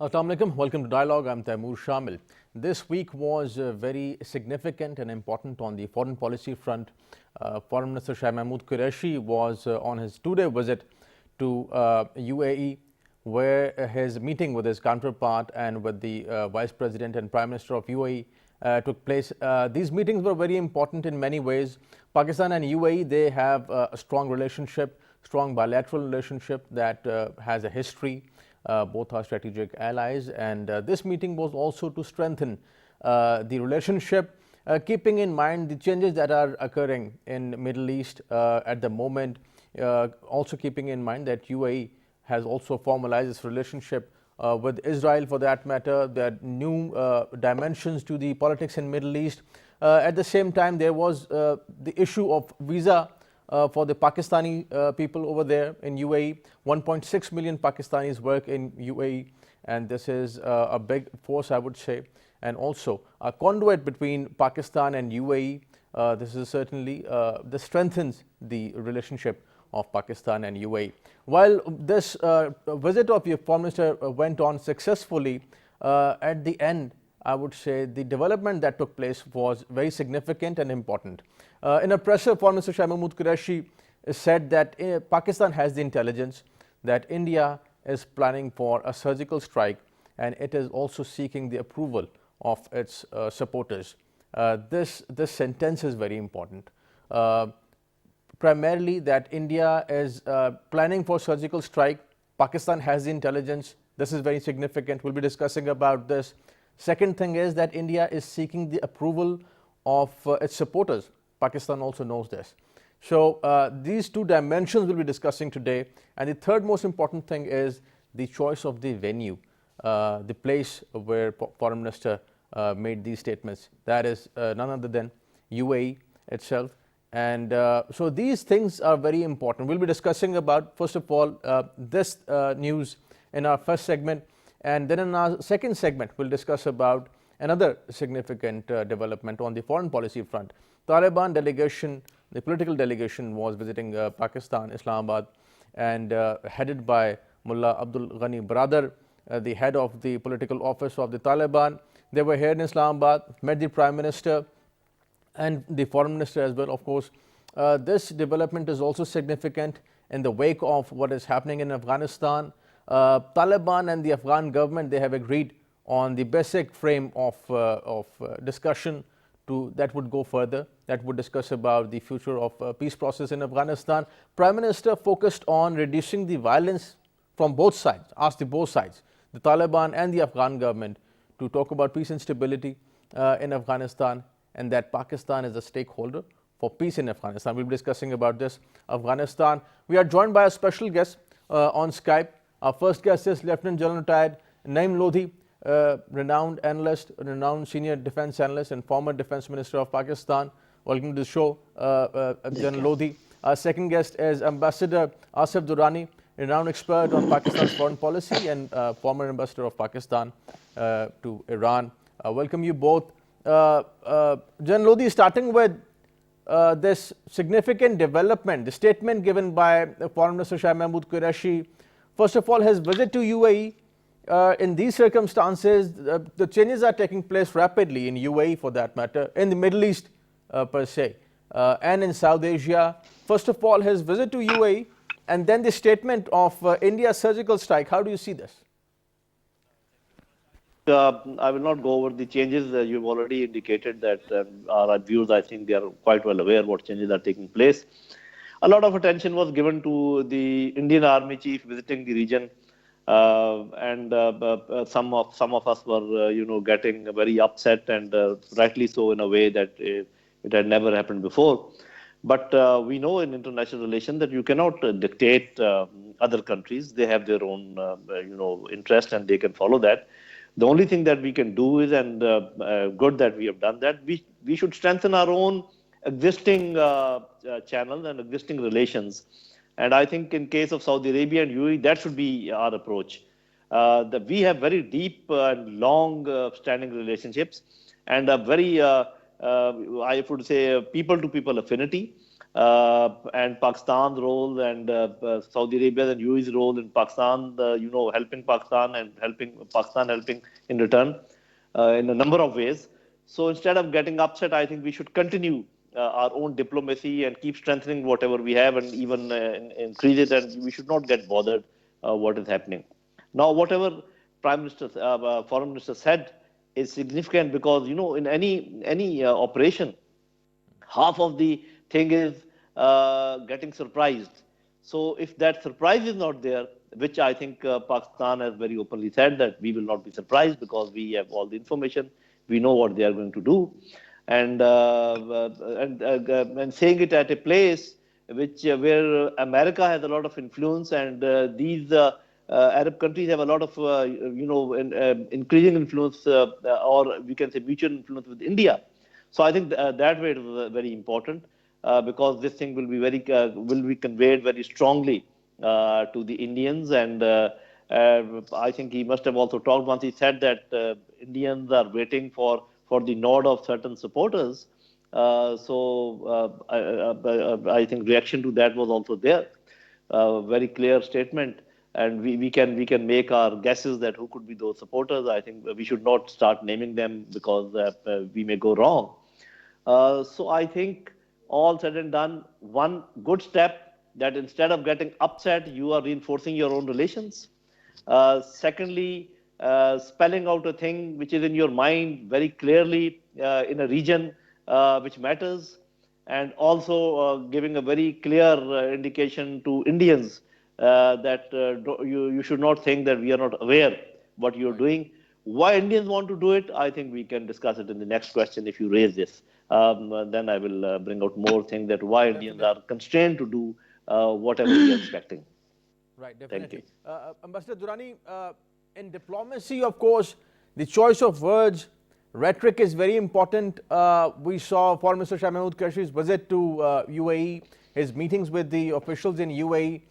Assalamu alaikum. Welcome to Dialogue. I'm Taimur Shamil. This week was very significant and important on the foreign policy front. Foreign Minister Shah Mahmood Qureshi was on his two-day visit to UAE, where his meeting with his counterpart and with the Vice President and Prime Minister of UAE took place. These meetings were very important in many ways. Pakistan and UAE, they have a strong relationship, strong bilateral relationship that has a history. Both are strategic allies, and this meeting was also to strengthen the relationship, keeping in mind the changes that are occurring in Middle East at the moment, also keeping in mind that UAE has also formalized its relationship with Israel. For that matter, there are new dimensions to the politics in Middle East. At the same time, there was the issue of visa for the Pakistani people over there in UAE. 1.6 million Pakistanis work in UAE, and this is a big force, I would say, and also a conduit between Pakistan and UAE. This is certainly, this strengthens the relationship of Pakistan and UAE. While this visit of your Foreign Minister went on successfully, at the end, I would say the development that took place was very significant and important. In a presser, Foreign Minister Shah Mahmood Qureshi said that Pakistan has the intelligence that India is planning for a surgical strike, and it is also seeking the approval of its supporters. This sentence is very important. Primarily that India is planning for surgical strike. Pakistan has the intelligence. This is very significant. We'll be discussing about this. Second thing is that India is seeking the approval of its supporters. Pakistan also knows this. So these two dimensions we'll be discussing today. And the third most important thing is the choice of the venue, the place where Foreign Minister made these statements. That is none other than UAE itself. And so these things are very important. We'll be discussing about, first of all, this news in our first segment. And then in our second segment, we'll discuss about another significant development on the foreign policy front. Taliban delegation, the political delegation, was visiting Pakistan, Islamabad, and headed by Mullah Abdul Ghani Baradar, the head of the political office of the Taliban. They were here in Islamabad, met the Prime Minister and the Foreign Minister as well, of course. This development is also significant in the wake of what is happening in Afghanistan. Taliban and the Afghan government, they have agreed on the basic frame of discussion that would go further, that would discuss about the future of peace process in Afghanistan. Prime Minister focused on reducing the violence from both sides, asked both sides, the Taliban and the Afghan government, to talk about peace and stability in Afghanistan, and that Pakistan is a stakeholder for peace in Afghanistan. We'll be discussing about this, Afghanistan. We are joined by a special guest on Skype. Our first guest is Lieutenant General retired Naeem Lodhi, renowned analyst, renowned senior defense analyst and former defense minister of Pakistan. Welcome to the show, General Lodhi. Our second guest is Ambassador Asif Durrani, renowned expert on Pakistan's foreign policy and former ambassador of Pakistan to Iran. Welcome you both. General Lodhi, starting with this significant development, the statement given by Foreign Minister Shah Mahmood Qureshi. First of all, his visit to UAE, in these circumstances, the changes are taking place rapidly in UAE, for that matter, in the Middle East per se, and in South Asia. First of all, his visit to UAE, and then the statement of India's surgical strike. How do you see this? I will not go over the changes. You've already indicated that our viewers, I think they are quite well aware what changes are taking place. A lot of attention was given to the Indian Army Chief visiting the region, and some of us were, getting very upset, and rightly so, in a way that it had never happened before. But we know in international relations that you cannot dictate other countries. They have their own, interest, and they can follow that. The only thing that we can do is, and good that we have done that, we should strengthen our own existing channels and existing relations. And I think in case of Saudi Arabia and UAE, that should be our approach. That we have very deep and long standing relationships, and a very, I would say, people-to-people affinity. and Pakistan's role and Saudi Arabia and UAE's role in Pakistan, helping Pakistan and helping in return in a number of ways. So instead of getting upset, I think we should continue our own diplomacy and keep strengthening whatever we have and even increase it. And we should not get bothered what is happening. Now, whatever Foreign Minister said is significant because in any operation, half of the thing is getting surprised. So if that surprise is not there, which I think Pakistan has very openly said that we will not be surprised because we have all the information, we know what they are going to do, and and saying it at a place which where America has a lot of influence and these Arab countries have a lot of increasing influence or we can say mutual influence with India. So I think that way it was very important because this thing will be conveyed very strongly to the Indians, and I think he must have also talked once. He said that Indians are waiting for the nod of certain supporters. I think reaction to that was also there. Very clear statement, and we can make our guesses that who could be those supporters. I think we should not start naming them because we may go wrong. So I think all said and done, one good step that instead of getting upset, you are reinforcing your own relations. Secondly, spelling out a thing which is in your mind very clearly in a region which matters, and also giving a very clear indication to Indians that you should not think that we are not aware what you're doing. Why Indians want to do it, I think we can discuss it in the next question if you raise this. Then I will bring out more things that why Indians are constrained to do whatever we are expecting. Right, Thank you. definitely. Ambassador Durrani, in diplomacy, of course, the choice of words, rhetoric is very important. We saw Foreign Minister Shah Mahmood Qureshi's visit to UAE, his meetings with the officials in UAE.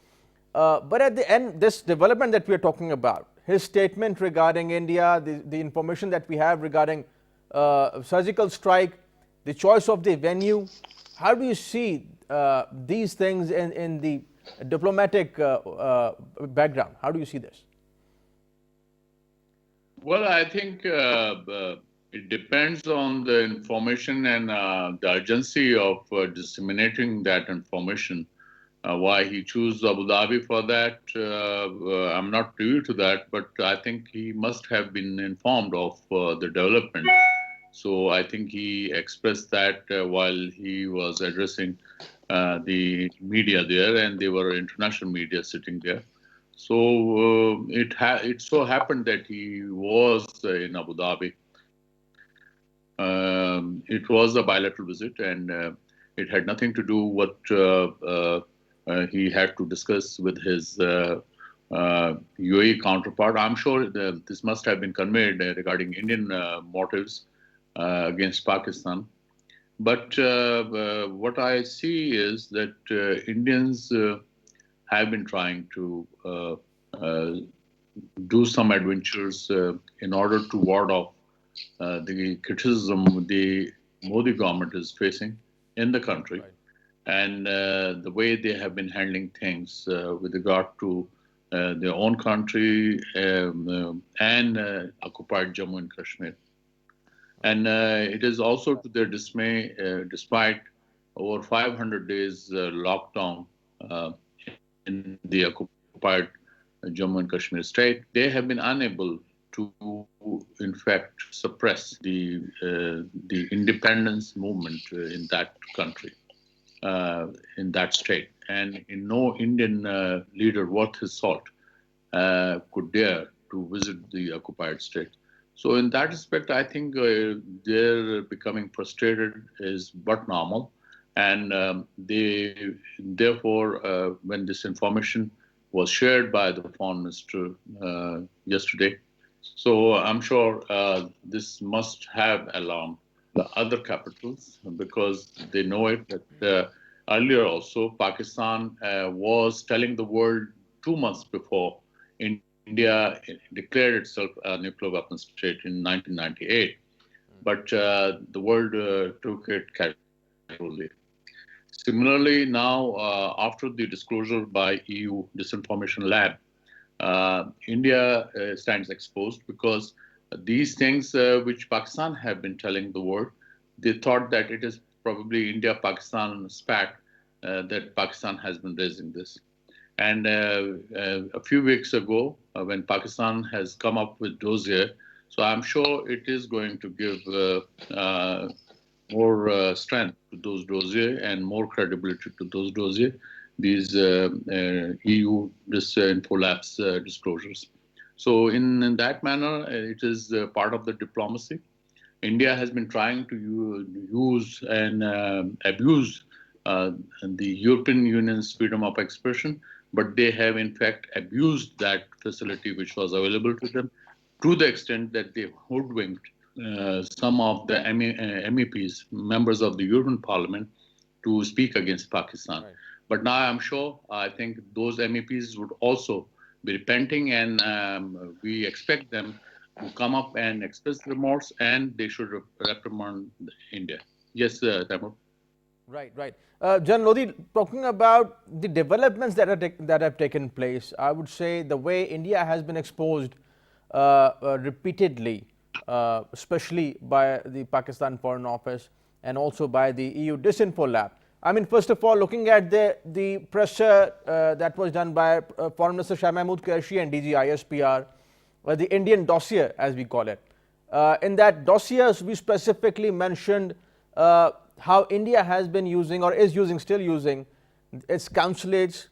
But at the end, this development that we are talking about, his statement regarding India, the information that we have regarding surgical strike, the choice of the venue, how do you see these things in the diplomatic background? How do you see this? Well, I think it depends on the information and the urgency of disseminating that information. Why he chose Abu Dhabi for that, I'm not privy to that, but I think he must have been informed of the development. So I think he expressed that while he was addressing the media there, and there were international media sitting there. So it so happened that he was in Abu Dhabi. It was a bilateral visit, and it had nothing to do what he had to discuss with his UAE counterpart. I'm sure this must have been conveyed regarding Indian motives against Pakistan. But what I see is that Indians have been trying to do some adventures in order to ward off the criticism the Modi government is facing in the country. Right. And the way they have been handling things with regard to their own country and occupied Jammu and Kashmir. And it is also to their dismay, despite over 500 days lockdown in the occupied Jammu and Kashmir state, they have been unable to, in fact, suppress the independence movement in that country, in that state. And no Indian leader worth his salt could dare to visit the occupied state. So in that respect, I think their becoming frustrated is but normal. And they, therefore, when this information was shared by the foreign minister yesterday, so I'm sure this must have alarmed the other capitals because they know it. That earlier also, Pakistan was telling the world 2 months before India declared itself a nuclear weapons state in 1998, but the world took it casually. Similarly, now after the disclosure by EU Disinformation Lab, India stands exposed because these things which Pakistan have been telling the world, they thought that it is probably India-Pakistan spat that Pakistan has been raising this. And a few weeks ago, when Pakistan has come up with dossier, so I'm sure it is going to give more strength to those dossier and more credibility to those dossier, these EU Infolabs disclosures. So in that manner, it is part of the diplomacy. India has been trying to use and abuse the European Union's freedom of expression, but they have in fact abused that facility which was available to them to the extent that they hoodwinked some of the MEPs, members of the European Parliament, to speak against Pakistan. Right. But now I'm sure, I think those MEPs would also be repenting, and we expect them to come up and express remorse, and they should reprimand India. Yes, Taimur. Right, right. Jan Lodhi, talking about the developments that have taken place, I would say the way India has been exposed repeatedly, especially by the Pakistan Foreign Office and also by the EU Disinfo Lab. I mean, first of all, looking at the pressure that was done by Foreign Minister Shah Mahmood Qureshi and DG ISPR, the Indian dossier, as we call it. In that dossier, we specifically mentioned how India has been using or is using, still using, its consulates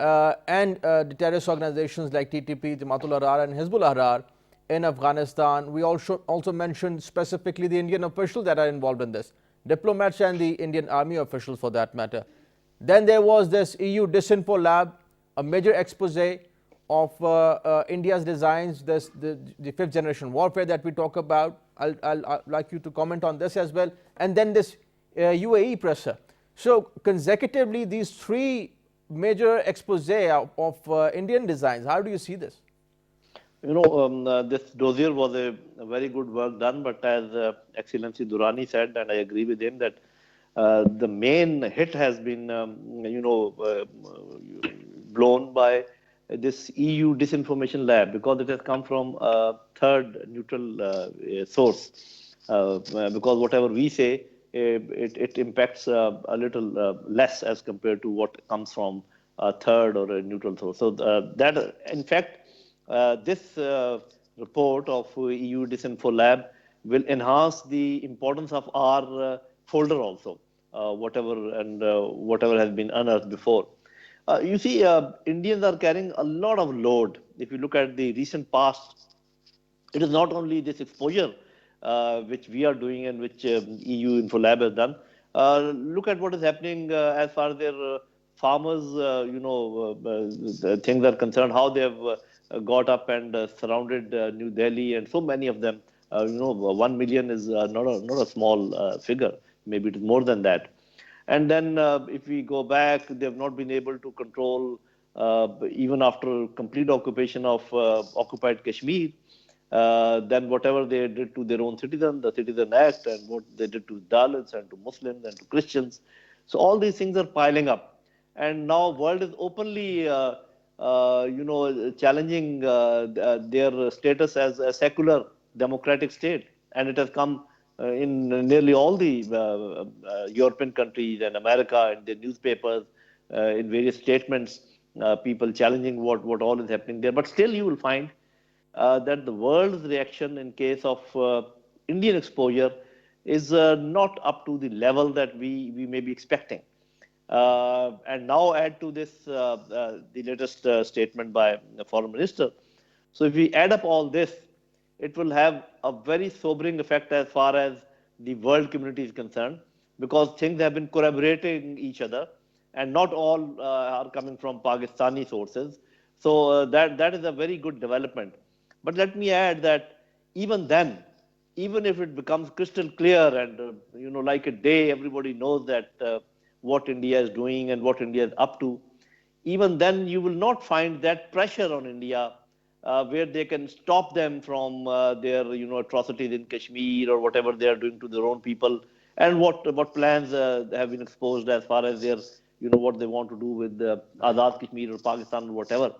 and the terrorist organizations like TTP, Jamaatul Ahrar and Hizbul Ahrar in Afghanistan. We also mentioned specifically the Indian officials that are involved in this, diplomats and the Indian army officials for that matter. Then there was this EU Disinfo Lab, a major expose of India's designs, the fifth generation warfare that we talk about. I'd like you to comment on this as well. And then this UAE presser. So consecutively, these three major expose of Indian designs. How do you see this? You know, this dossier was a very good work done, but as Excellency Durrani said, and I agree with him, that the main hit has been, blown by this EU Disinformation Lab, because it has come from a third neutral source. Because whatever we say, it impacts a little less as compared to what comes from a third or a neutral source. So that, in fact, this report of EU Disinfo Lab will enhance the importance of our folder also, whatever has been unearthed before. You see, Indians are carrying a lot of load. If you look at the recent past, it is not only this exposure which we are doing and which EU Infolab has done. Look at what is happening as far as their farmers, things are concerned, how they have got up and surrounded New Delhi, and so many of them. 1 million is not a small figure. Maybe it is more than that. And then if we go back, they have not been able to control, even after complete occupation of occupied Kashmir, then whatever they did to their own citizens, the Citizen Act, and what they did to Dalits and to Muslims and to Christians. So all these things are piling up. And now world is openly, challenging their status as a secular democratic state. And it has come in nearly all the European countries and America, in their newspapers, in various statements, people challenging what all is happening there. But still you will find that the world's reaction in case of Indian exposure is not up to the level that we may be expecting. And now add to this the latest statement by the foreign minister. So if we add up all this, it will have a very sobering effect as far as the world community is concerned, because things have been corroborating each other, and not all are coming from Pakistani sources. So that is a very good development. But let me add that even then, even if it becomes crystal clear and, like a day, everybody knows that what India is doing and what India is up to, even then you will not find that pressure on India where they can stop them from their atrocities in Kashmir or whatever they are doing to their own people. and what plans have been exposed as far as their, what they want to do with Azad Kashmir or Pakistan or whatever.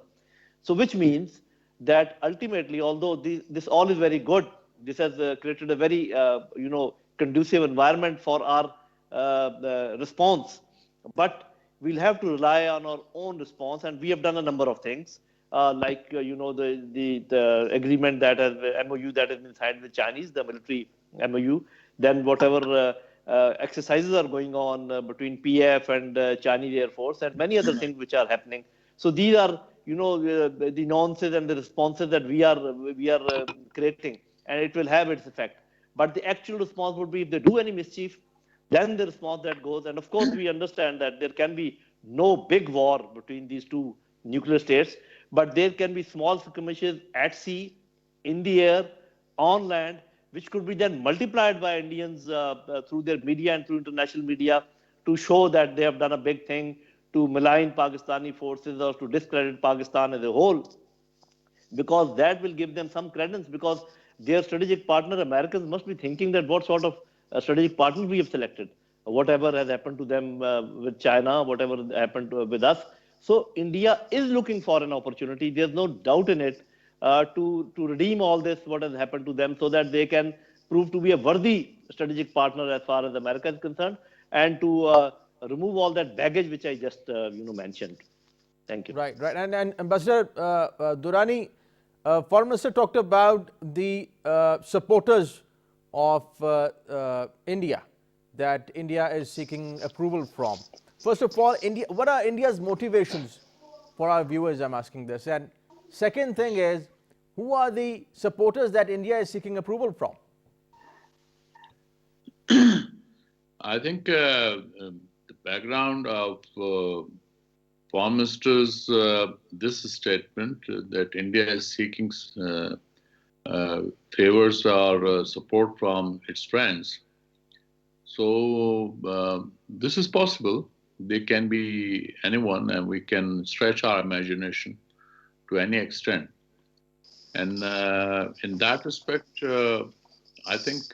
So, which means that ultimately, although this all is very good, this has created a very conducive environment for our response. But we'll have to rely on our own response, and we have done a number of things, like the agreement that has MOU that has been signed with Chinese, the military MOU. Then whatever exercises are going on between PF and Chinese Air Force, and many other things which are happening. So these are, the nuances and the responses that we are creating, and it will have its effect. But the actual response would be if they do any mischief, then the response that goes. And of course, we understand that there can be no big war between these two nuclear states, but there can be small skirmishes at sea, in the air, on land, which could be then multiplied by Indians through their media and through international media to show that they have done a big thing, to malign Pakistani forces or to discredit Pakistan as a whole, because that will give them some credence, because their strategic partner, Americans, must be thinking that what sort of strategic partner we have selected, whatever has happened to them with China, whatever happened with us. So India is looking for an opportunity. There's no doubt in it to redeem all this, what has happened to them, so that they can prove to be a worthy strategic partner as far as America is concerned, and to remove all that baggage which I just mentioned. Thank you. Right, right. And Ambassador Durrani, Foreign Minister talked about the supporters of India that India is seeking approval from. First of all, India, what are India's motivations for our viewers? I'm asking this. And second thing is, who are the supporters that India is seeking approval from? I think the background of Foreign Minister's this statement that India is seeking favors or support from its friends. So this is possible. They can be anyone, and we can stretch our imagination to any extent. And in that respect, I think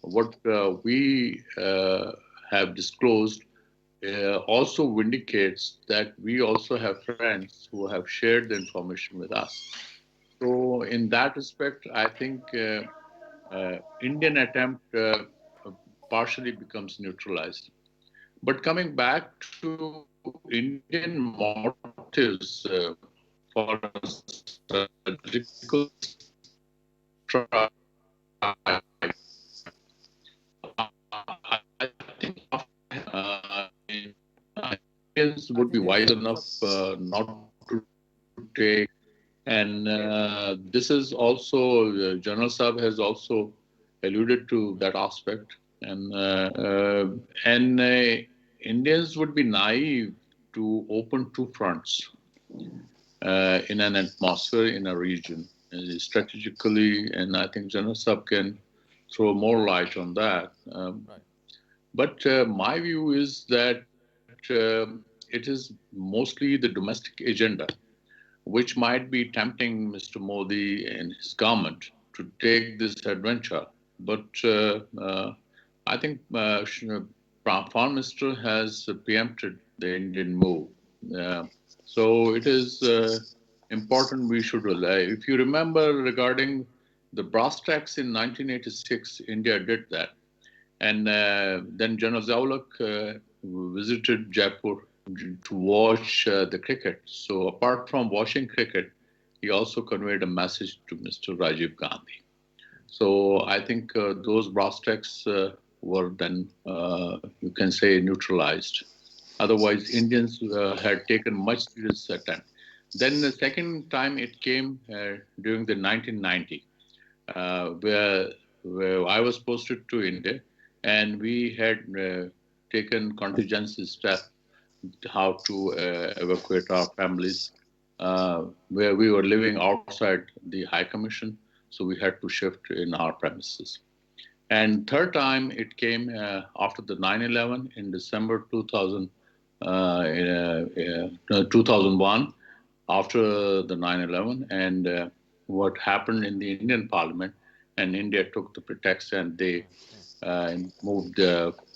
what we have disclosed also vindicates that we also have friends who have shared the information with us. So in that respect, I think Indian attempt partially becomes neutralized. But coming back to Indian motives for a surgical strike, I think Indians would be wise enough not to take, and this is also, General Saab has also alluded to that aspect, and Indians would be naive to open two fronts in an atmosphere in a region strategically, and I think General Saab can throw more light on that. Right. But my view is that it is mostly the domestic agenda which might be tempting Mr. Modi and his government to take this adventure. But I think Foreign Minister has preempted the Indian move. So it is important we should rely. If you remember regarding the brass tacks in 1986, India did that. And then General Zaulak visited Jaipur to watch the cricket. So apart from watching cricket, he also conveyed a message to Mr. Rajiv Gandhi. So I think those brass tacks were then, you can say, neutralized. Otherwise, Indians had taken much serious attempt. Then the second time it came during the 1990, where I was posted to India, and we had taken contingency steps how to evacuate our families, where we were living outside the High Commission, so we had to shift in our premises. And third time it came after the 9/11 in December 2001, after the 9/11, and what happened in the Indian Parliament, and India took the pretext and they and moved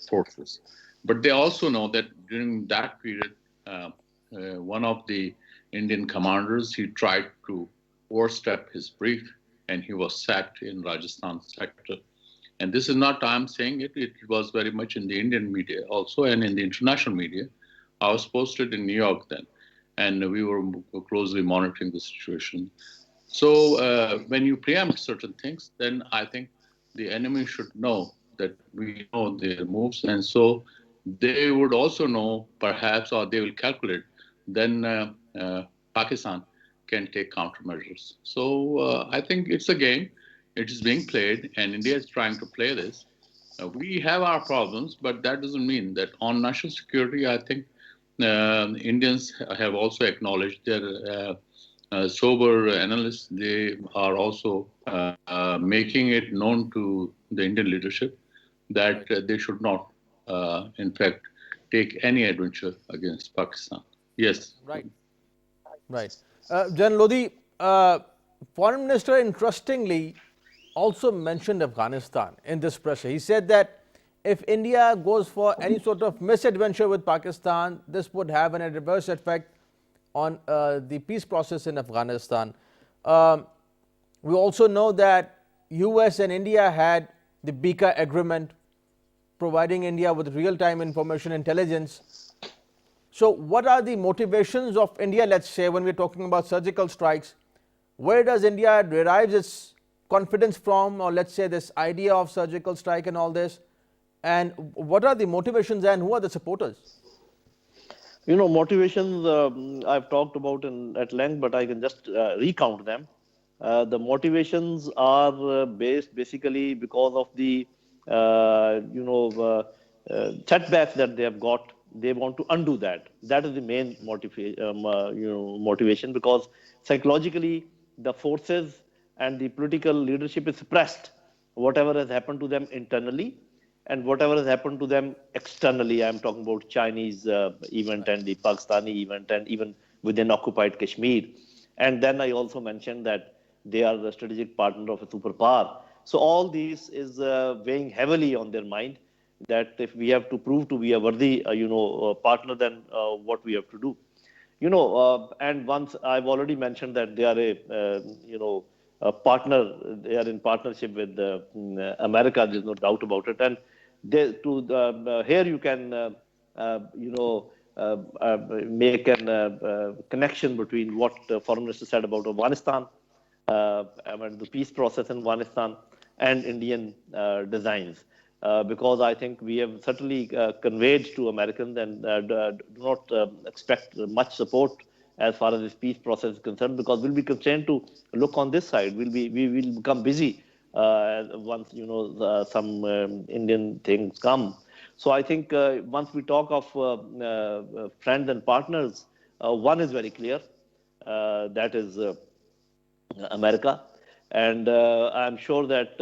forces. But they also know that during that period, one of the Indian commanders, he tried to overstep his brief and he was sacked in Rajasthan sector. And this is not I'm saying it, it was very much in the Indian media also and in the international media. I was posted in New York then, and we were closely monitoring the situation. So when you preempt certain things, then I think the enemy should know that we know their moves, and so they would also know, perhaps, or they will calculate. Then Pakistan can take countermeasures. So I think it's a game. It is being played, and India is trying to play this. We have our problems, but that doesn't mean that on national security, I think Indians have also acknowledged their sober analysts. They are also making it known to the Indian leadership that they should not, in fact, take any adventure against Pakistan. Yes. Right. Right. Jan Lodi, Foreign Minister interestingly also mentioned Afghanistan in this pressure. He said that if India goes for any sort of misadventure with Pakistan, this would have an adverse effect on the peace process in Afghanistan. We also know that US and India had the BICA agreement providing India with real-time information intelligence. So what are the motivations of India, let's say, when we're talking about surgical strikes? Where does India derive its confidence from, or let's say this idea of surgical strike and all this? And what are the motivations and who are the supporters? Motivations I've talked about at length, but I can just recount them. The motivations are based basically because of the, setbacks that they have got. They want to undo that. That is the main motivation, because psychologically the forces and the political leadership is suppressed. Whatever has happened to them internally and whatever has happened to them externally. I'm talking about Chinese event and the Pakistani event and even within occupied Kashmir. And then I also mentioned that they are the strategic partner of a superpower. So all these is weighing heavily on their mind, that if we have to prove to be a worthy, partner, then what we have to do. And once I've already mentioned that they are a partner, they are in partnership with America, there's no doubt about it. And here you can, make a connection between what the foreign minister said about Afghanistan, and the peace process in Afghanistan, and Indian designs. Because I think we have certainly conveyed to Americans and do not expect much support as far as this peace process is concerned, because we'll be constrained to look on this side. We will become busy once some Indian things come. So I think once we talk of friends and partners, one is very clear, that is America. And I'm sure that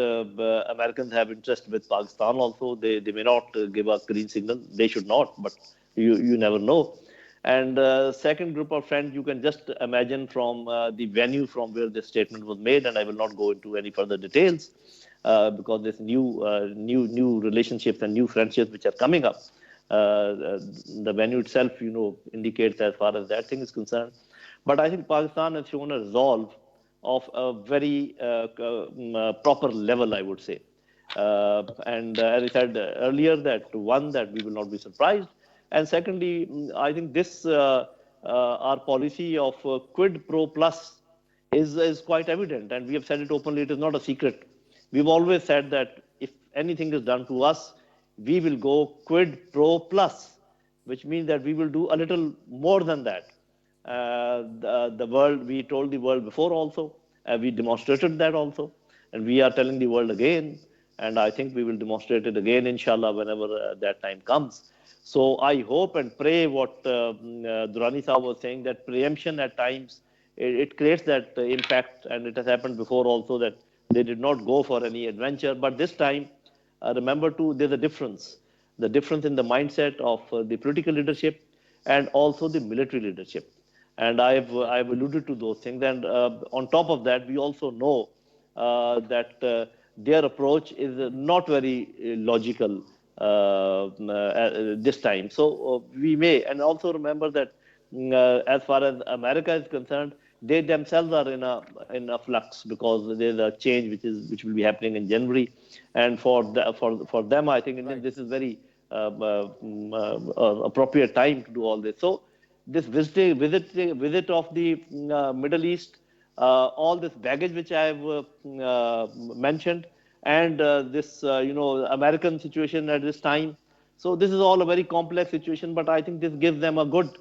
Americans have interest with Pakistan also. They may not give a green signal. They should not, but you never know. And second group of friends, you can just imagine from the venue from where this statement was made, and I will not go into any further details because there's new relationships and new friendships which are coming up. The venue itself, indicates as far as that thing is concerned. But I think Pakistan has shown a resolve of a very proper level, I would say. And as I said earlier, that one, that we will not be surprised. And secondly, I think this, our policy of quid pro plus is quite evident. And we have said it openly, it is not a secret. We've always said that if anything is done to us, we will go quid pro plus, which means that we will do a little more than that. The world, we told the world before also, we demonstrated that also, and we are telling the world again, and I think we will demonstrate it again, inshallah, whenever that time comes. So I hope and pray what Durrani Saab was saying, that preemption at times, it creates that impact, and it has happened before also that they did not go for any adventure, but this time, remember too, there's a difference. The difference in the mindset of the political leadership and also the military leadership. And I've alluded to those things. And on top of that, we also know that their approach is not very logical this time. So we may, and also remember that as far as America is concerned, they themselves are in a flux because there's a change which will be happening in January, and for them, I think this is very appropriate time to do all this. So this visit of the Middle East, all this baggage which I have mentioned, and this American situation at this time. So this is all a very complex situation, but I think this gives them a good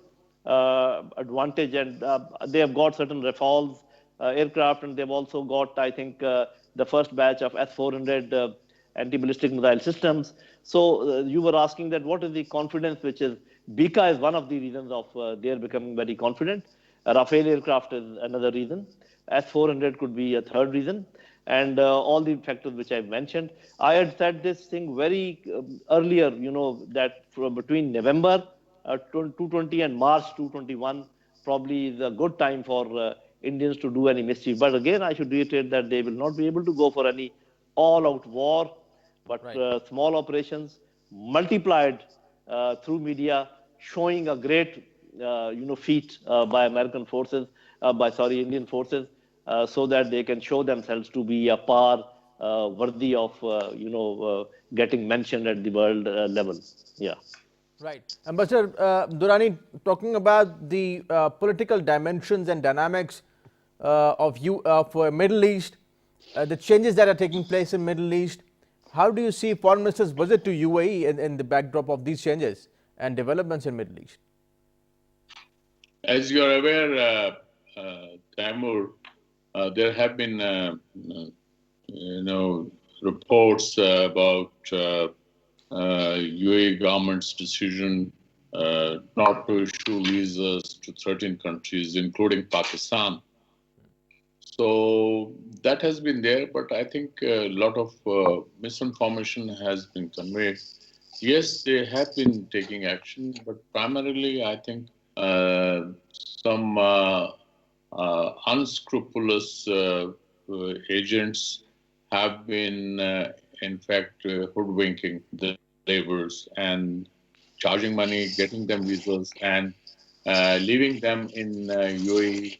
advantage, and they have got certain Rafales aircraft, and they've also got, I think, the first batch of S-400 anti-ballistic missile systems. So you were asking that what is the confidence which is, BICA is one of the reasons of their becoming very confident. Rafale aircraft is another reason. S-400 could be a third reason. And all the factors which I mentioned. I had said this thing very earlier, that between November 220 and March 221 probably is a good time for Indians to do any mischief. But again, I should reiterate that they will not be able to go for any all-out war, but small operations multiplied through media, showing a great, feat by American forces, Indian forces, so that they can show themselves to be a par worthy of, getting mentioned at the world level. Yeah. Right. Ambassador Durrani, talking about the political dimensions and dynamics of Middle East, the changes that are taking place in Middle East, how do you see Foreign Minister's visit to UAE in the backdrop of these changes and developments in Middle East? As you are aware, Taimur, there have been, reports about UAE government's decision not to issue visas to 13 countries, including Pakistan. So that has been there, but I think a lot of misinformation has been conveyed. Yes, they have been taking action, but primarily I think some unscrupulous agents have been, in fact, hoodwinking the laborers and charging money, getting them visas, and leaving them in UAE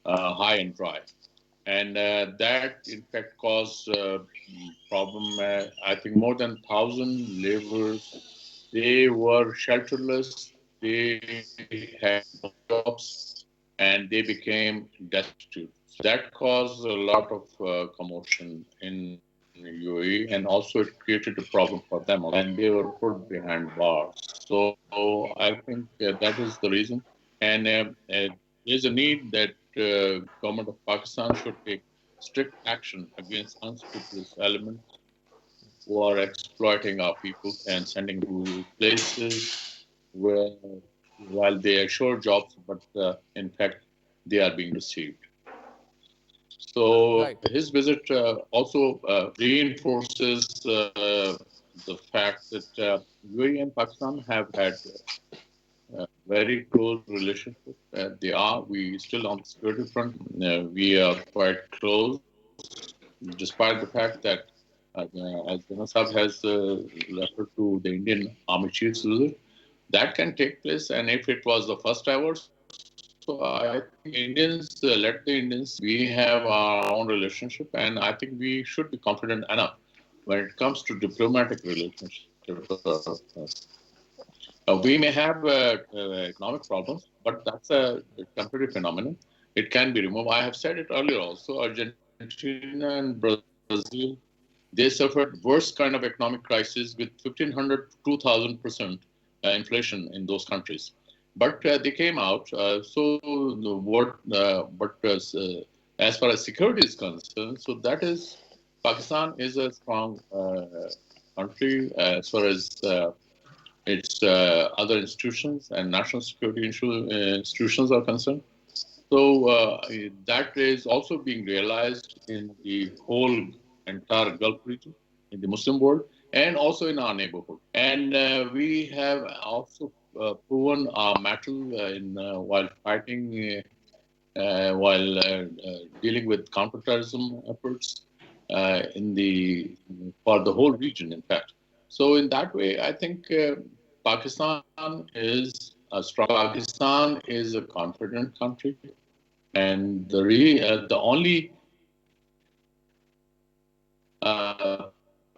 high and dry. And that, in fact, caused a problem. I think more than 1,000 laborers, they were shelterless, they had no jobs, and they became destitute. That caused a lot of commotion in UAE, and also it created a problem for them, and they were put behind bars. So I think that is the reason. And there's a need that government of Pakistan should take strict action against unscrupulous elements who are exploiting our people and sending to places where, while they assure jobs, but in fact, they are being deceived. So his visit also reinforces the fact that UAE and Pakistan have had very close relationship. We still on the security front, we are quite close, despite the fact that, as General Saab has referred to the Indian Army Chief's visit, that can take place, and if it was the first ever, so I think Indians, let the Indians, we have our own relationship, and I think we should be confident enough when it comes to diplomatic relationship. We may have economic problems, but that's a temporary phenomenon. It can be removed. I have said it earlier also. Argentina and Brazil, they suffered worst kind of economic crisis with 1,500 to 2,000% inflation in those countries. But they came out. As far as security is concerned, so that is, Pakistan is a strong country as far as its other institutions and national security institutions are concerned. So that is also being realized in the whole entire Gulf region, in the Muslim world, and also in our neighborhood. And we have also proven our mettle while fighting, while dealing with counterterrorism efforts. for the whole region, in fact. So in that way, I think Pakistan is Pakistan is a confident country, and the only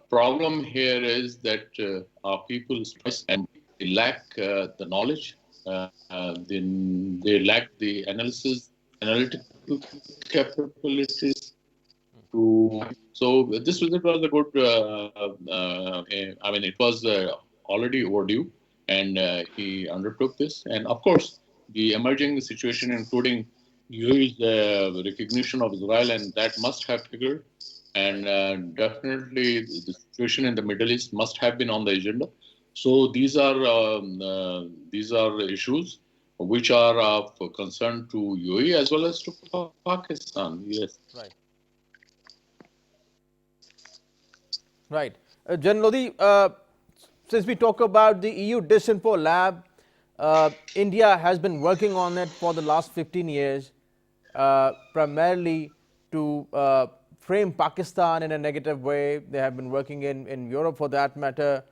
problem here is that our people and they lack the knowledge, they lack the analytical capabilities to. So this visit was a good. I mean, it was already overdue, and he undertook this. And of course, the emerging situation, including UAE's recognition of Israel, and that must have figured. And definitely, the situation in the Middle East must have been on the agenda. So these are issues which are of concern to UAE as well as to Pakistan. Yes. Right. Right. General Lodi, since we talk about the EU Disinfo Lab, India has been working on it for the last 15 years, primarily to frame Pakistan in a negative way. They have been working in Europe for that matter.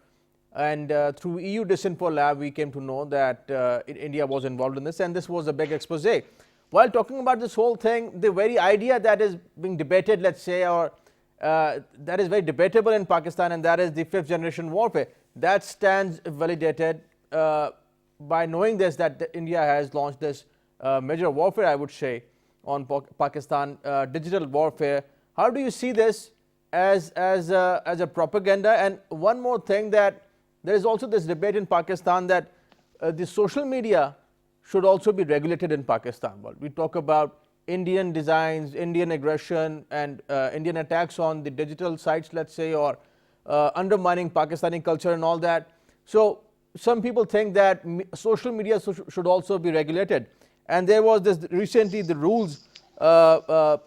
And through EU Disinfo Lab, we came to know that India was involved in this, and this was a big expose. While talking about this whole thing, the very idea that is being debated, let's say, or that is very debatable in Pakistan, and that is the fifth generation warfare. That stands validated by knowing this, that India has launched this major warfare, I would say, on Pakistan, digital warfare. How do you see this as a propaganda? And one more thing, that there is also this debate in Pakistan that the social media should also be regulated in Pakistan. Well, we talk about Indian designs, Indian aggression, and Indian attacks on the digital sites, let's say, or undermining Pakistani culture and all that. So some people think that social media should also be regulated. And there was this recently the rules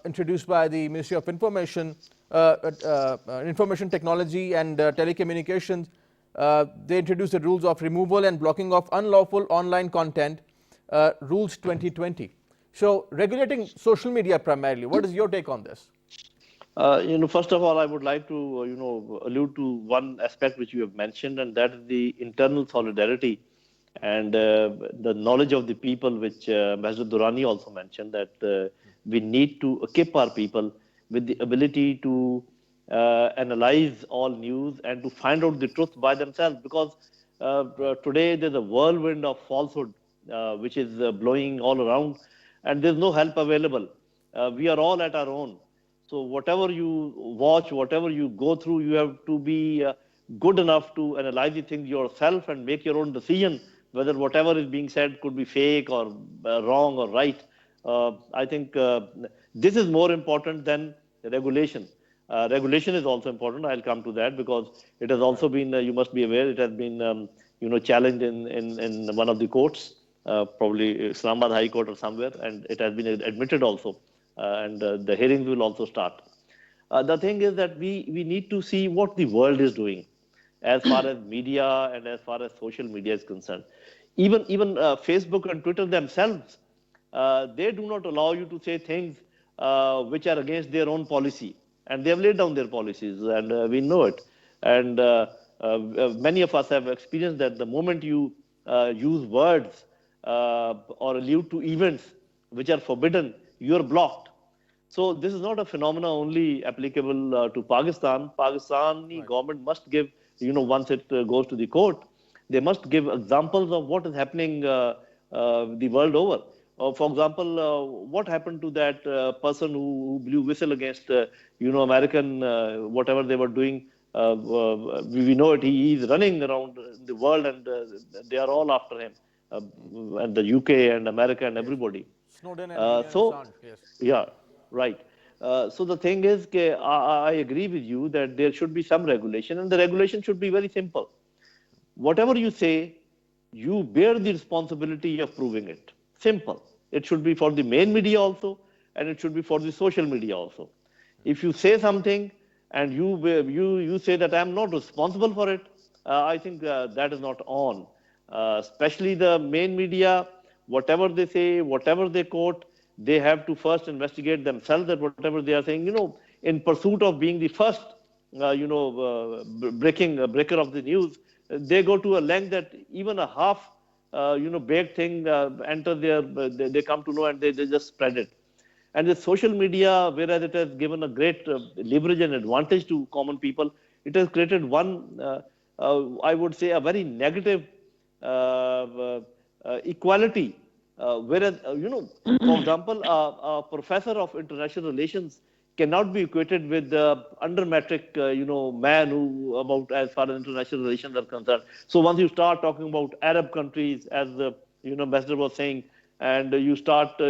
introduced by the Ministry of Information Technology and Telecommunications. They introduced the rules of removal and blocking of unlawful online content, Rules 2020. So regulating social media primarily, what is your take on this? First of all, I would like to, allude to one aspect which you have mentioned, and that is the internal solidarity and the knowledge of the people, which Ambassador Durrani also mentioned, that we need to equip our people with the ability to analyze all news and to find out the truth by themselves. Because today there's a whirlwind of falsehood which is blowing all around, and there's no help available. We are all at our own. So whatever you watch, whatever you go through, you have to be good enough to analyze the things yourself and make your own decision whether whatever is being said could be fake or wrong or right. I think this is more important than regulation. Regulation is also important. I'll come to that, because it has also been, you must be aware, it has been challenged in one of the courts, probably Islamabad High Court or somewhere, and it has been admitted also. And the hearings will also start. The thing is that we need to see what the world is doing as far as media and as far as social media is concerned. Even Facebook and Twitter themselves, they do not allow you to say things which are against their own policy. And they have laid down their policies, and we know it. And many of us have experienced that the moment you use words or allude to events which are forbidden, you are blocked. So this is not a phenomenon only applicable to Pakistan. Pakistani government must give, once it goes to the court, they must give examples of what is happening the world over. For example, what happened to that person who blew whistle against, American, whatever they were doing. We know it. He is running around the world, and they are all after him, and the UK and America and everybody. Snowden and Assange, yes. Yeah, right. So the thing is, I agree with you that there should be some regulation, and the regulation should be very simple. Whatever you say, you bear the responsibility of proving it. Simple. It should be for the main media also, and it should be for the social media also. If you say something and you say that I'm not responsible for it, I think that is not on. Especially the main media, whatever they say, whatever they quote, they have to first investigate themselves that whatever they are saying. in pursuit of being the first, breaker of the news, they go to a length that even a half, baked thing enter their, they come to know and they just spread it. And the social media, whereas it has given a great leverage and advantage to common people, it has created one, I would say, a very negative equality. Whereas, for example, a professor of international relations cannot be equated with the undermetric, man who about as far as international relations are concerned. So once you start talking about Arab countries, as the ambassador was saying, and you start,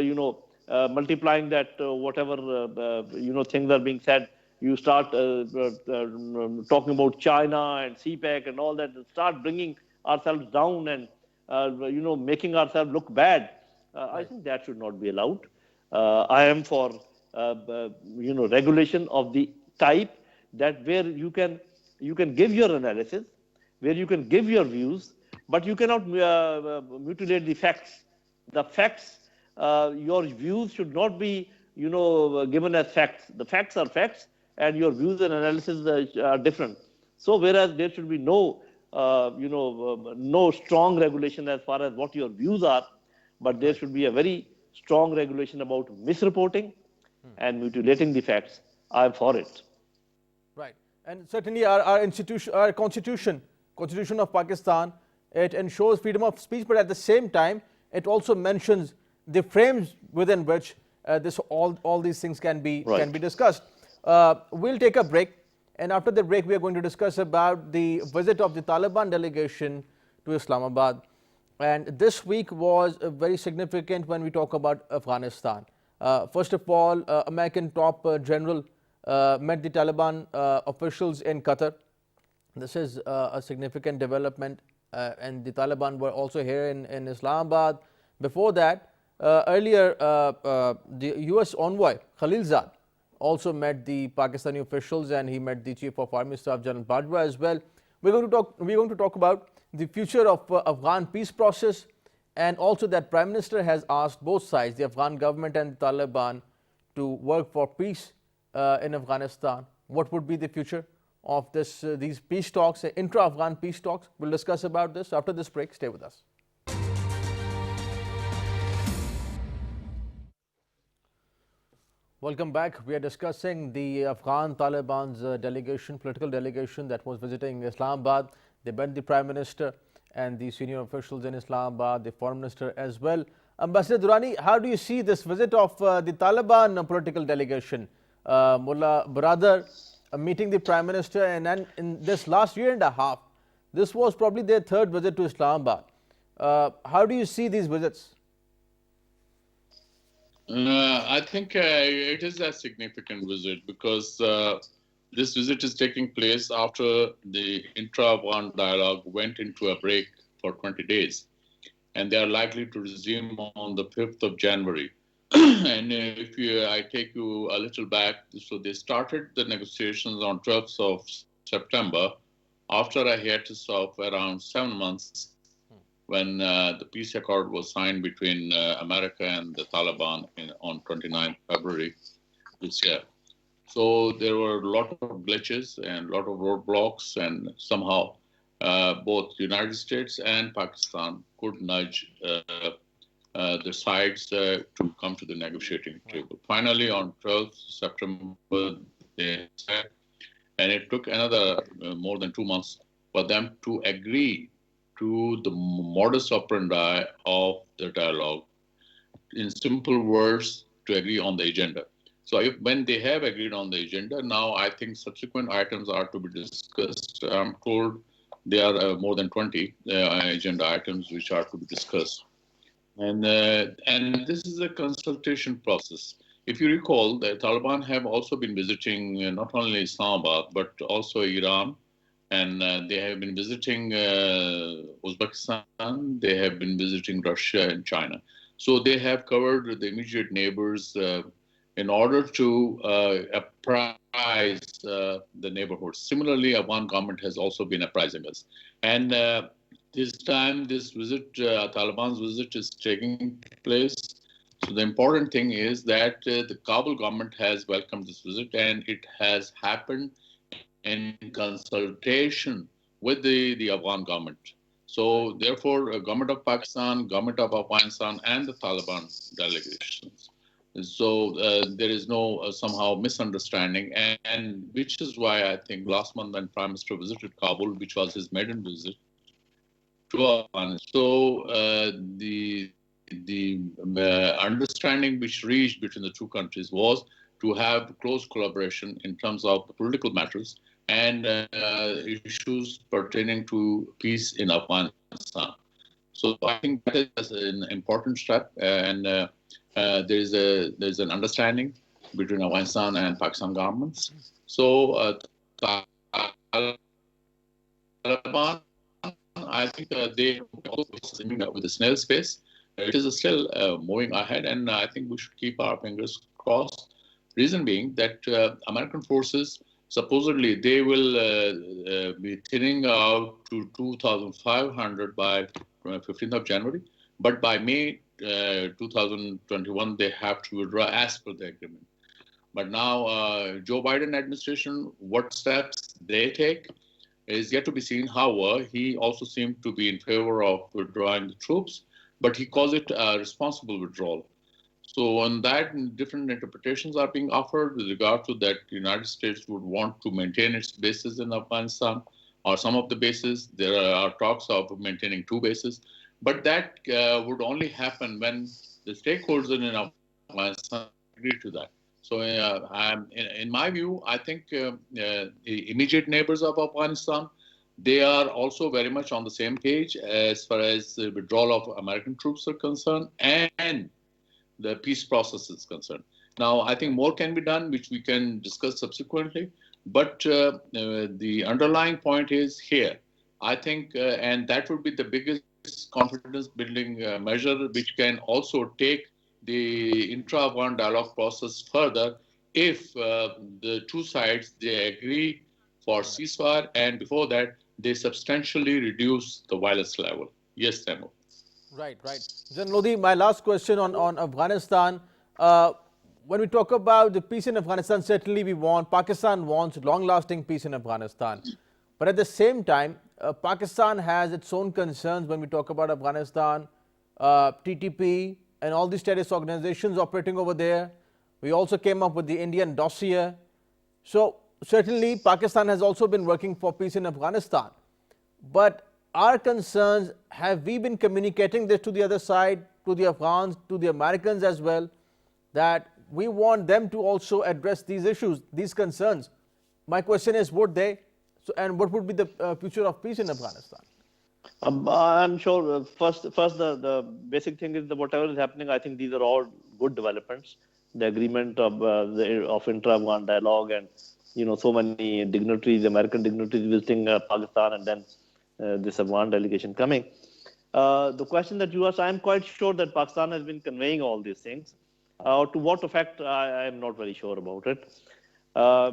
multiplying that whatever things are being said, you start talking about China and CPEC and all that, and start bringing ourselves down and making ourselves look bad. I think that should not be allowed. I am for regulation of the type that where you can give your analysis, where you can give your views, but you cannot mutilate the facts. The facts, your views should not be given as facts. The facts are facts, and your views and analysis are different. So whereas there should be no no strong regulation as far as what your views are, but there should be a very strong regulation about misreporting and mutilating the facts. I'm for it. Right. And certainly our institution, our constitution of Pakistan, it ensures freedom of speech, but at the same time, it also mentions the frames within which all these things can be discussed. We'll take a break, and after the break, we are going to discuss about the visit of the Taliban delegation to Islamabad. And this week was very significant when we talk about Afghanistan. First of all, American top general met the Taliban officials in Qatar. This is a significant development, and the Taliban were also here in Islamabad. Before that, earlier, the US envoy Khalilzad also met the Pakistani officials, and he met the Chief of Army Staff General Bajwa as well. We're going to talk about the future of Afghan peace process, and also that Prime Minister has asked both sides, the Afghan government and the Taliban, to work for peace in Afghanistan. What would be the future of these peace talks, intra-Afghan peace talks? We'll discuss about this after this break. Stay with us. Welcome back. We are discussing the Afghan Taliban's political delegation that was visiting Islamabad. They met the Prime Minister and the senior officials in Islamabad, the Foreign Minister as well. Ambassador Durrani, how do you see this visit of the Taliban political delegation? Mullah Baradar meeting the Prime Minister, and then in this last year and a half, this was probably their third visit to Islamabad. How do you see these visits? I think it is a significant visit because this visit is taking place after the intra-Afghan dialogue went into a break for 20 days. And they are likely to resume on the 5th of January. And I take you a little back, so they started the negotiations on 12th of September after a hiatus of around 7 months when the peace accord was signed between America and the Taliban on 29th February this year. So there were a lot of glitches and a lot of roadblocks, and somehow both the United States and Pakistan could nudge the sides to come to the negotiating table. Finally, on 12th September, they said, and it took another more than 2 months for them to agree to the modus operandi of the dialogue. In simple words, to agree on the agenda. So when they have agreed on the agenda, now I think subsequent items are to be discussed. I'm told there are more than 20 agenda items which are to be discussed. And this is a consultation process. If you recall, the Taliban have also been visiting not only Islamabad, but also Iran. And they have been visiting Uzbekistan, they have been visiting Russia and China. So they have covered the immediate neighbors in order to apprise the neighborhoods. Similarly, Afghan government has also been apprising us. And this time, this visit, Taliban's visit is taking place So the important thing is that the Kabul government has welcomed this visit, and it has happened in consultation with the Afghan government. So therefore, government of Pakistan, government of Afghanistan, and the Taliban delegations. So there is no somehow misunderstanding, and which is why I think last month when Prime Minister visited Kabul, which was his maiden visit to Afghanistan, so the understanding which reached between the two countries was to have close collaboration in terms of the political matters and issues pertaining to peace in Afghanistan. So I think that is an important step, and there's an understanding between Afghanistan and Pakistan governments. So Taliban, I think they also with the snail's pace. It is still moving ahead, and I think we should keep our fingers crossed. Reason being that American forces supposedly they will be thinning out to 2,500 by 15th of January, but by May 2021 they have to withdraw as per the agreement. But now Joe Biden administration, what steps they take is yet to be seen. However, he also seemed to be in favor of withdrawing the troops, but he calls it a responsible withdrawal. So on that, different interpretations are being offered with regard to that the United States would want to maintain its bases in Afghanistan or some of the bases. There are talks of maintaining 2 bases, but that would only happen when the stakeholders in Afghanistan agree to that. So in my view, I think the immediate neighbors of Afghanistan, they are also very much on the same page as far as the withdrawal of American troops are concerned and the peace process is concerned. Now, I think more can be done, which we can discuss subsequently. But the underlying point is here. I think, and that would be the biggest confidence building measure, which can also take the intra-Afghan dialogue process further if the two sides, they agree for ceasefire, and before that, they substantially reduce the violence level. Yes, Taimur. Right, right. Then Lodi, my last question on Afghanistan. When we talk about the peace in Afghanistan, certainly we want, Pakistan wants long-lasting peace in Afghanistan. But at the same time, Pakistan has its own concerns when we talk about Afghanistan, TTP, and all these terrorist organizations operating over there. We also came up with the Indian dossier. So certainly Pakistan has also been working for peace in Afghanistan. But our concerns, have we been communicating this to the other side, to the Afghans, to the Americans as well, that we want them to also address these issues, these concerns? My question is, would they? So, and what would be the future of peace in Afghanistan? I'm sure first the basic thing is that whatever is happening, I think these are all good developments. The agreement of intra-Afghan dialogue and so many dignitaries, American dignitaries visiting Pakistan, and then this Afghan delegation coming. The question that you asked, I'm quite sure that Pakistan has been conveying all these things. To what effect, I am not very sure about it.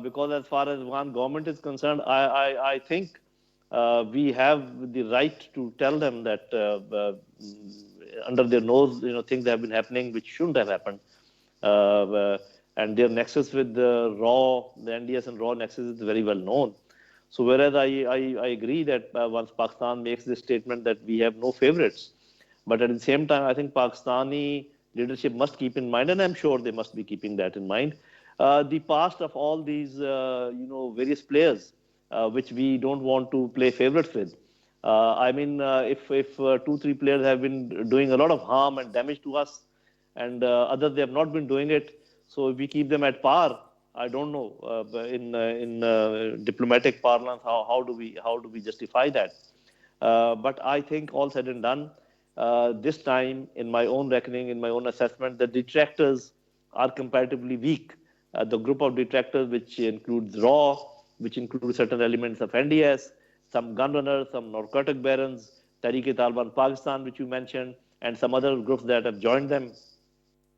Because as far as Afghan government is concerned, I think we have the right to tell them that under their nose, things have been happening which shouldn't have happened. And their nexus with the NDS and RAW nexus is very well known. So whereas I agree that once Pakistan makes this statement that we have no favorites, but at the same time, I think Pakistani leadership must keep in mind, and I'm sure they must be keeping that in mind, the past of all these, various players, which we don't want to play favorites with. If 2-3 players have been doing a lot of harm and damage to us, and others they have not been doing it, so if we keep them at par, I don't know in diplomatic parlance how do we justify that? But I think all said and done, this time, in my own reckoning, in my own assessment, the detractors are comparatively weak. The group of detractors, which includes RAW, which includes certain elements of NDS, some gun runners, some narcotic barons, Tehreek-e-Taliban Pakistan, which you mentioned, and some other groups that have joined them.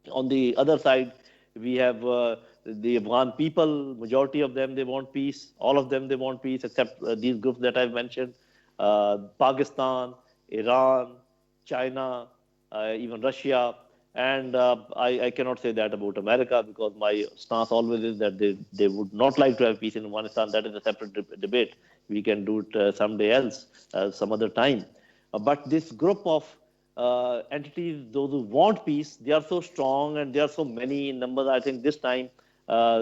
On the other side, we have the Afghan people, majority of them, they want peace. All of them, they want peace, except these groups that I've mentioned, Pakistan, Iran, China, even Russia, And I cannot say that about America, because my stance always is that they would not like to have peace in Afghanistan. That is a separate debate. We can do it someday else, some other time. But this group of entities, those who want peace, they are so strong and they are so many in numbers. I think this time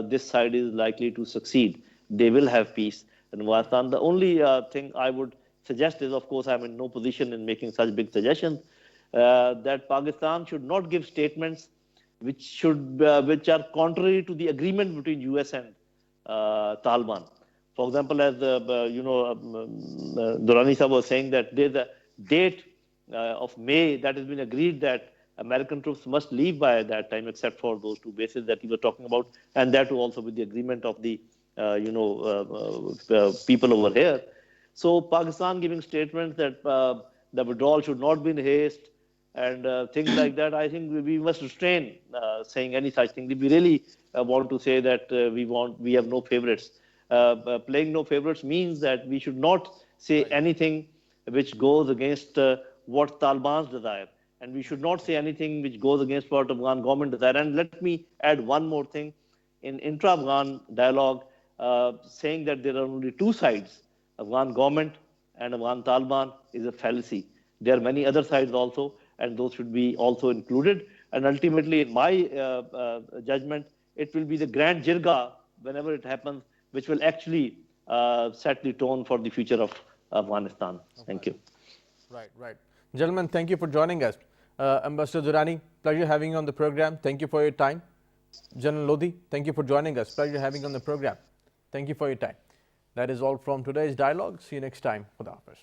this side is likely to succeed. They will have peace in Afghanistan. The only thing I would suggest is, of course, I'm in no position in making such big suggestions, that Pakistan should not give statements which are contrary to the agreement between US and Taliban. For example, as Durrani Sahab was saying, that there's a date of May that has been agreed that American troops must leave by that time, except for those 2 bases that he was talking about, and that will also be the agreement of the people over here. So Pakistan giving statements that the withdrawal should not be in haste and things like that, I think we must restrain saying any such thing. If we really want to say that we have no favorites, playing no favorites means that we should not say anything which goes against what Taliban's desire, and we should not say anything which goes against what Afghan government desire. And let me add one more thing. In intra-Afghan dialogue, saying that there are only 2 sides, Afghan government and Afghan Taliban, is a fallacy. There are many other sides also, and those should be also included. And ultimately, in my judgment, it will be the grand jirga, whenever it happens, which will actually set the tone for the future of Afghanistan. Thank you. Right. Gentlemen, thank you for joining us. Ambassador Durrani, pleasure having you on the program. Thank you for your time. General Lodhi, thank you for joining us. Pleasure having you on the program. Thank you for your time. That is all from today's dialogue. See you next time. Khuda Hafiz.